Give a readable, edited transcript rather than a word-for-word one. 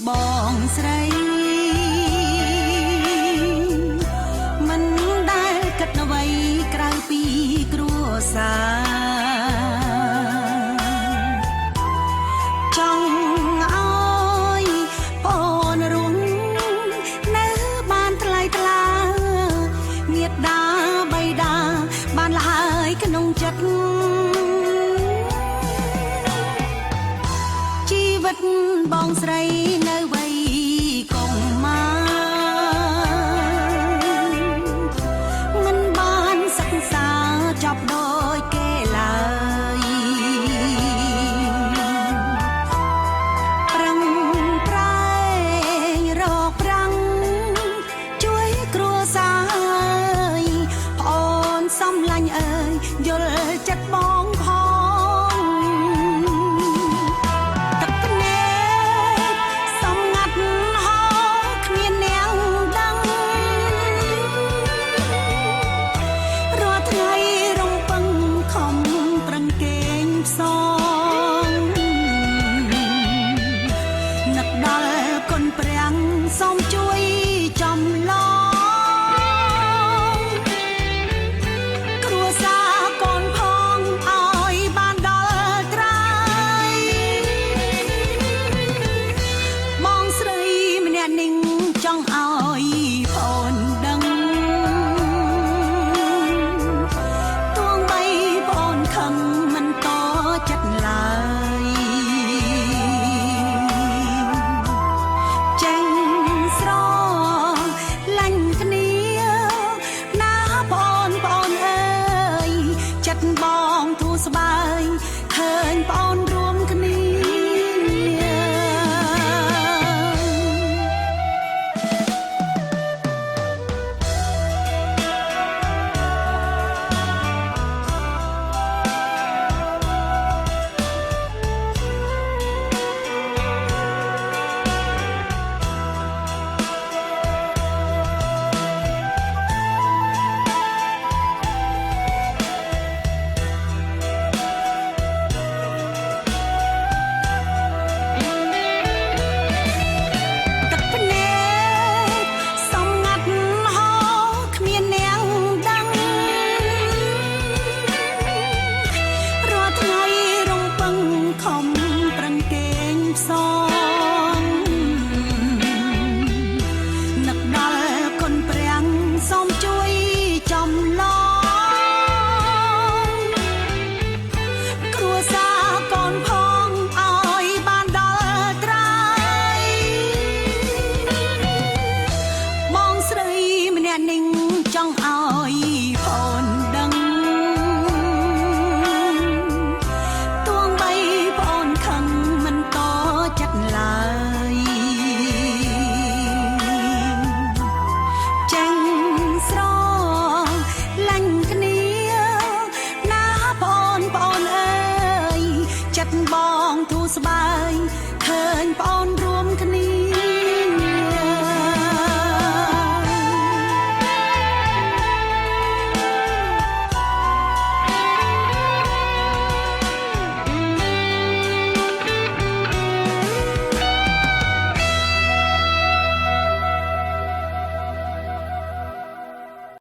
បងស្រីមិនដែលគិតអ្វីក្រៅពីគ្រួសារចង់ឲ្យអូនរួមនៅបានថ្លៃថ្លាមេត្តាបៃតាបានលហើយក្នុងចិត្តជីវិតបងស្រីនៅវ័យកុមារមិនបានសិក្សាចប់ដូចគេឡើយប្រឹងប្រែងរកប្រាំងជួយគ្រួសារអូនសំឡាញ់អើយយល់ចិត្តបងផងទឹកភ្នែកសំងាត់ហោគ្មាននាងដឹងរាល់ថ្ងៃរំពឹងខំប្រឹងកេងផ្សងនឹកដល់គុណព្រះសូមជួយ